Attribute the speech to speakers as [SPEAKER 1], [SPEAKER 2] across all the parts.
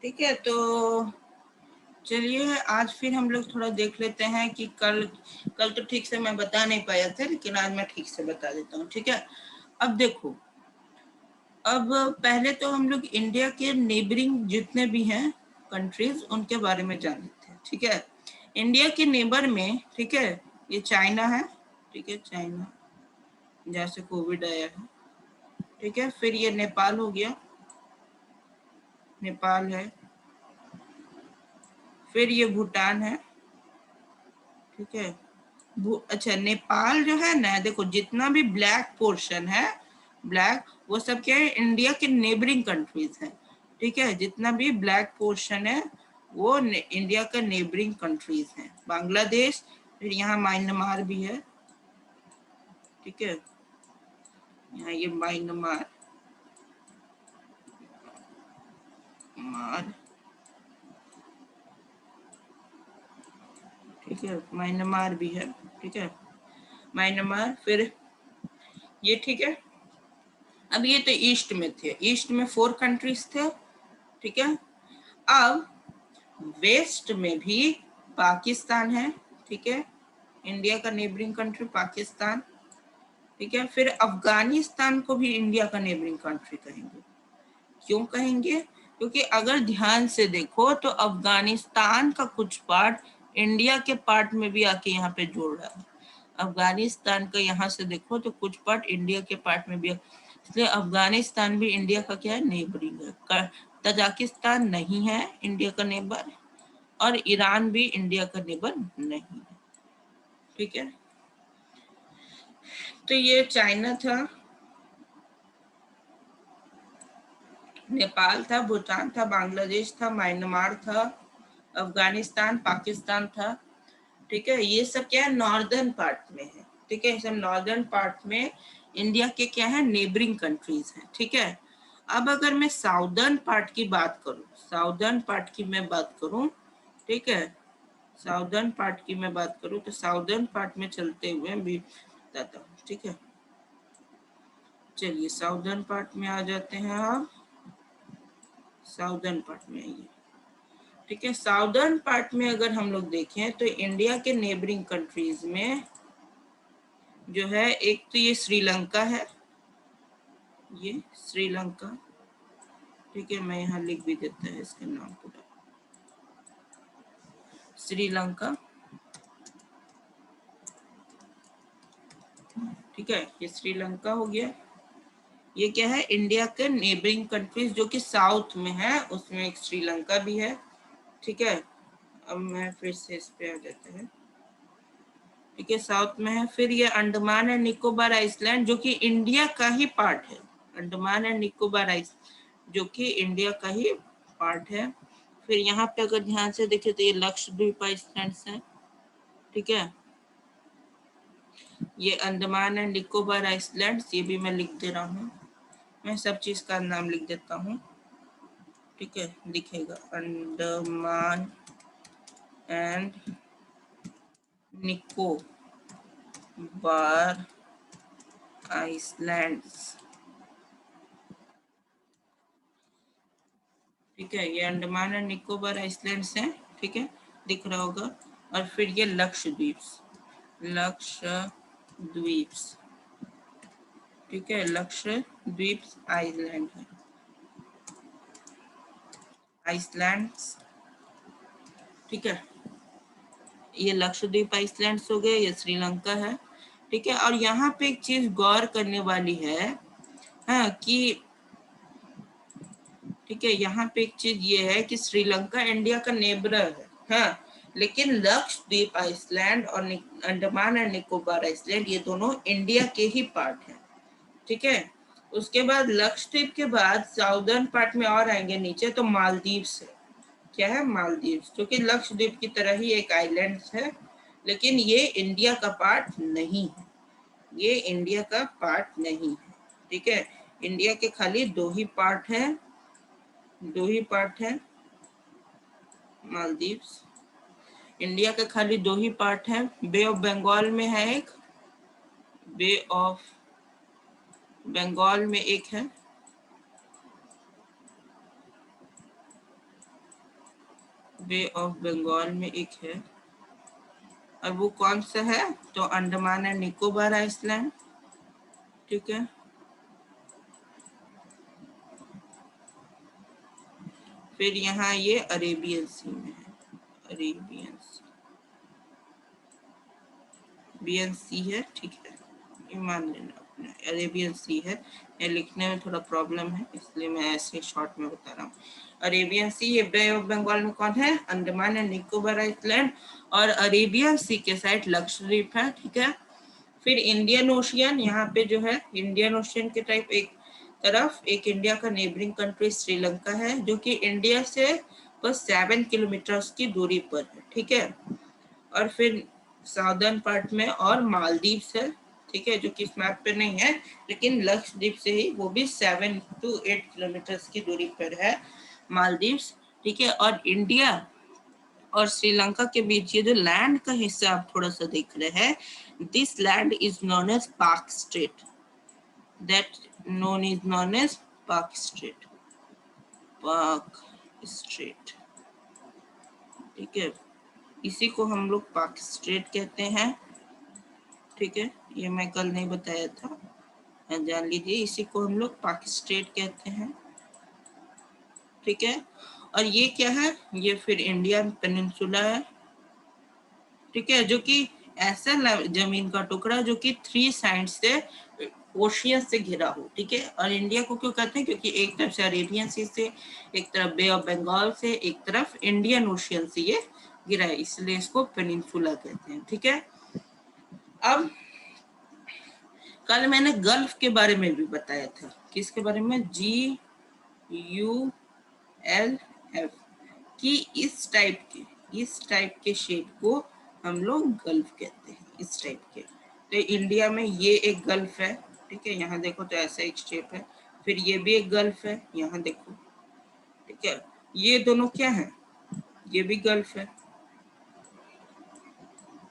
[SPEAKER 1] ठीक है, तो चलिए आज फिर हम लोग थोड़ा देख लेते हैं कि कल तो ठीक से मैं बता नहीं पाया था, लेकिन आज मैं ठीक से बता देता हूँ। ठीक है, अब देखो, अब पहले तो हम लोग इंडिया के नेबरिंग जितने भी हैं कंट्रीज उनके बारे में जान लेते हैं। ठीक है, इंडिया के नेबर में, ठीक है, ये चाइना है। ठीक है, चाइना जहाँ से कोविड आया है। ठीक है, फिर ये नेपाल हो गया, नेपाल है। फिर ये भूटान है। ठीक है, अच्छा नेपाल जो है ना, देखो जितना भी ब्लैक पोर्शन है, ब्लैक, वो सब क्या है, इंडिया के नेबरिंग कंट्रीज है। ठीक है, जितना भी ब्लैक पोर्शन है वो इंडिया का नेबरिंग कंट्रीज है। बांग्लादेश, फिर यहाँ म्यांमार भी है। ठीक है, यहाँ ये म्यांमार, ठीक है, म्यांमार भी है। ठीक है, म्यांमार, फिर ये, ठीक है। अब ये तो ईस्ट में थे, ईस्ट में 4 कंट्रीज थे। ठीक है, अब वेस्ट में भी पाकिस्तान है। ठीक है, इंडिया का नेबरिंग कंट्री पाकिस्तान। ठीक है, फिर अफगानिस्तान को भी इंडिया का नेबरिंग कंट्री कहेंगे। क्यों कहेंगे? क्योंकि अगर ध्यान से देखो तो अफगानिस्तान का कुछ पार्ट इंडिया के पार्ट में भी आके यहाँ पे जोड़ रहा है। अफगानिस्तान का यहाँ से देखो तो कुछ पार्ट इंडिया के पार्ट में भी, इसलिए अफगानिस्तान भी इंडिया का क्या है, नेबरिंग है। तजाकिस्तान नहीं है इंडिया का नेबर, और ईरान भी इंडिया का नेबर नहीं है। ठीक है, तो ये चाइना था, नेपाल था, भूटान था, बांग्लादेश था, म्यांमार था, अफगानिस्तान, पाकिस्तान था। ठीक है, ये सब क्या है, नॉर्दर्न पार्ट में है। ठीक है, सब नॉर्दर्न पार्ट में इंडिया के क्या है, नेबरिंग कंट्रीज हैं। ठीक है, अब अगर मैं साउदर्न पार्ट की बात करूं, साउदर्न पार्ट की मैं बात करूं, ठीक है, साउदर्न पार्ट की मैं बात करूं, तो साउदर्न पार्ट में चलते हुए भी बताता हूँ। ठीक है, चलिए साउदर्न पार्ट में आ जाते हैं आप, साउदर्न पार्ट में आइए। ठीक है, साउदर्न पार्ट में अगर हम लोग देखें तो इंडिया के नेबरिंग कंट्रीज में जो है, एक तो ये श्रीलंका है, ये श्रीलंका। ठीक है, मैं यहाँ लिख भी देता है इसके नाम पूरा, श्रीलंका। ठीक है, ये श्रीलंका हो गया। ये क्या है, इंडिया के नेबरिंग कंट्रीज जो कि साउथ में है, उसमें एक श्रीलंका भी है। ठीक है, अब मैं फिर से इस पे आ जाता है। ठीक है, साउथ में है। फिर ये अंडमान एंड निकोबार आइसलैंड जो कि इंडिया का ही पार्ट है, अंडमान एंड निकोबार आइस जो कि इंडिया का ही पार्ट है। फिर यहाँ पे अगर ध्यान से देखें तो ये लक्षद्वीप आइसलैंड्स है। ठीक है, ये अंडमान एंड निकोबार आइसलैंड्स, ये भी मैं लिख दे रहा हूँ, मैं सब चीज का नाम लिख देता हूँ। ठीक है, दिखेगा अंडमान एंड निकोबार आइसलैंड्स। ठीक है, ये अंडमान एंड निकोबार आइसलैंड्स हैं। ठीक है, दिख रहा होगा। और फिर ये लक्षद्वीप, लक्षद्वीप। ठीक है, लक्षद्वीप आइलैंड है, आइसलैंड्स। ठीक है, ये लक्षद्वीप आइसलैंड्स हो गए, ये श्रीलंका है। ठीक है, और यहाँ पे एक चीज गौर करने वाली है, हाँ, कि ठीक है, यहाँ पे एक चीज ये है कि श्रीलंका इंडिया का नेबर है, हाँ, लेकिन लक्षद्वीप आइसलैंड और अंडमान एंड निकोबार आइसलैंड ये दोनों इंडिया के ही पार्ट हैं। ठीक है, उसके बाद लक्षद्वीप के बाद साउदर्न पार्ट में और आएंगे नीचे तो मालदीव्स है। क्या है, मालदीव्स, जो कि लक्षद्वीप की तरह ही एक आइलैंड है, लेकिन ये इंडिया का पार्ट नहीं है, ये इंडिया का पार्ट नहीं है। ठीक है, इंडिया के खाली 2 ही पार्ट है, 2 ही पार्ट है मालदीव्स। इंडिया के खाली 2 ही पार्ट है, बे ऑफ बंगाल में है एक, बे ऑफ बंगाल में एक है, बे ऑफ बंगाल में एक है, और वो कौन सा है, तो अंडमान एंड निकोबार आइसलैंड, ठीक है। फिर यहाँ ये अरेबियन सी में है, अरेबियन सी, अरेबियन सी है, ठीक है, ये मान लेना अपना अरेबियन सी है। ये लिखने में थोड़ा प्रॉब्लम है, इसलिए मैं ऐसे शॉर्ट में बता रहा हूँ। अरेबियन सी, ये बे ऑफ बंगाल में कौन है, अंडमान एंड निकोबार आइसलैंड, और अरेबियन सी के साइड लक्षद्वीप है, ठीक है। फिर इंडियन ओशियन, यहाँ पे जो है इंडियन ओशियन के टाइप एक तरफ एक इंडिया का नेबरिंग कंट्री श्रीलंका है, जो कि इंडिया से बस 7 किलोमीटर की दूरी पर है, ठीक है। और फिर साउदर्न पार्ट में और मालदीव्स है, ठीक है, जो कि इस मैप पे नहीं है, लेकिन लक्षद्वीप से ही वो भी 7 to 8 किलोमीटर की दूरी पर है मालदीव्स, ठीक है। और इंडिया और श्रीलंका के बीच ये जो लैंड का हिस्सा आप थोड़ा सा देख रहे हैं, this land is known as Palk Strait, that known as Palk Strait, Palk Strait, ठीक है। इसी को हम लोग पाक स्ट्रेट कहते हैं, ठीक है। ये मैं कल नहीं बताया था, जान लीजिए, इसी को हम लोग पाक स्ट्रेट कहते हैं, ठीक है। और ये क्या है, ये फिर इंडियन पेनिनसुला है, ठीक है, जो कि ऐसा जमीन का टुकड़ा जो कि 3 साइड से ओशियन से घिरा हो, ठीक है। और इंडिया को क्यों कहते हैं, क्योंकि एक तरफ से अरेबियन सी से, एक तरफ बे ऑफ बंगाल से, एक तरफ इंडियन ओशियन से ये घिरा है, इसलिए इसको पेनिनसुला कहते हैं, ठीक है। अब कल मैंने गल्फ के बारे में भी बताया था, किसके बारे में, GULF, कि इस टाइप के शेप को हम लोग गल्फ कहते हैं, इस टाइप के। तो इंडिया में ये एक गल्फ है, ठीक है, यहाँ देखो तो ऐसा एक शेप है। फिर ये भी एक गल्फ है, यहाँ देखो, ठीक है। ये दोनों क्या है, ये भी गल्फ है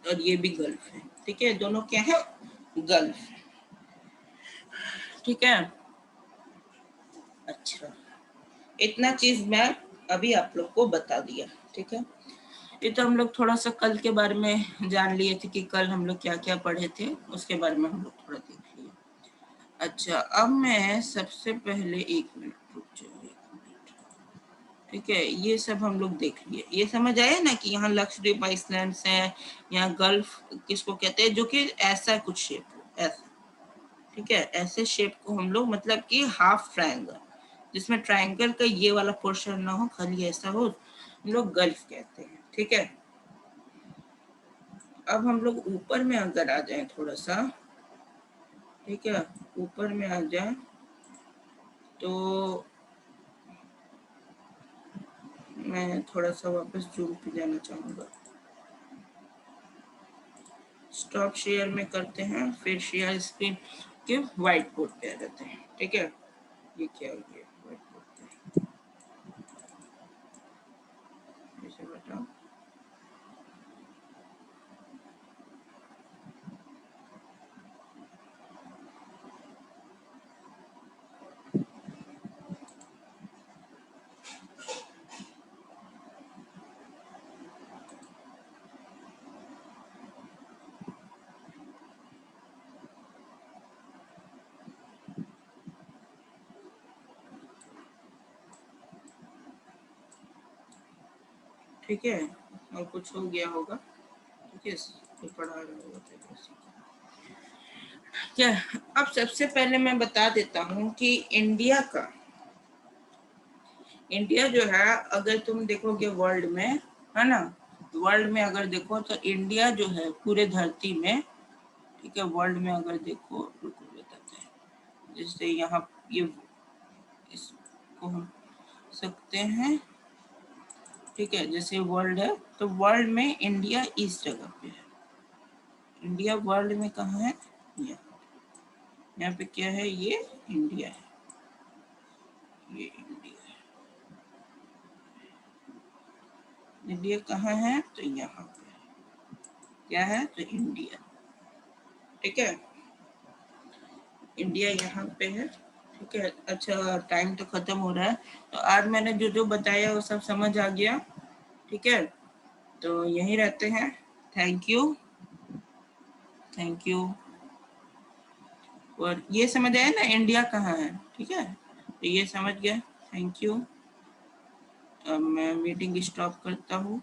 [SPEAKER 1] और ये भी गल्फ है, ठीक है, दोनों क्या है, गल्फ, ठीक है। अच्छा, इतना चीज मैं अभी आप लोग को बता दिया, ठीक है। ये तो हम लोग थोड़ा सा कल के बारे में जान लिए थे कि कल हम लोग क्या क्या पढ़े थे, उसके बारे में हम लोग थोड़ा देख लिए। अच्छा, अब मैं सबसे पहले 1 मिनट रुक जाओ, 1 मिनट, ठीक है। ये सब हम लोग देख लिए, ये समझ आया ना कि यहाँ लक्षद्वीप आइसलैंड्स हैं, यहाँ गल्फ किसको कहते हैं, जो कि ऐसा कुछ शेप हो, ऐसा, ठीक है। ऐसे शेप को हम लोग, मतलब कि हाफ ट्रायंगल, जिसमें ट्रायंगल का ये वाला पोर्शन ना हो, खाली ऐसा हो, हम लोग गल्फ कहते हैं, ठीक है। अब हम लोग ऊपर में अगर आ जाए थोड़ा सा, ठीक है, ऊपर में आ जाए तो मैं थोड़ा सा वापस जूम पे जाना चाहूंगा, स्टॉप शेयर में करते हैं, फिर शेयर स्क्रीन के व्हाइट बोर्ड पे आ जाते हैं, ठीक है। ये क्या हो गया, व्हाइट बोर्ड पे ऐसे बताओ, ठीक है। और कुछ हो गया होगा, ठीक है, कोई पढ़ा रहा होगा तो क्या। अब सबसे पहले मैं बता देता हूँ कि इंडिया जो है, अगर तुम देखोगे वर्ल्ड में, है ना, वर्ल्ड में अगर देखो तो इंडिया जो है पूरे धरती में, ठीक है, वर्ल्ड में अगर देखो, रुको बताते हैं, जैसे यहाँ ये इसको हम सकते हैं, ठीक है, जैसे वर्ल्ड है तो वर्ल्ड में इंडिया इस जगह पे है, इंडिया वर्ल्ड में कहाँ है, यहाँ पे क्या है, ये इंडिया है, ये इंडिया है, इंडिया कहाँ है, तो यहाँ पे क्या है, तो इंडिया, ठीक है, इंडिया यहाँ पे है, ठीक है। अच्छा, टाइम तो खत्म हो रहा है, तो आज मैंने जो जो बताया वो सब समझ आ गया, ठीक है, तो यहीं रहते हैं। Thank you, thank you. और ये समझ आया ना इंडिया कहाँ है, ठीक है, तो ये समझ गया। Thank you. अब मैं मीटिंग स्टॉप करता हूँ।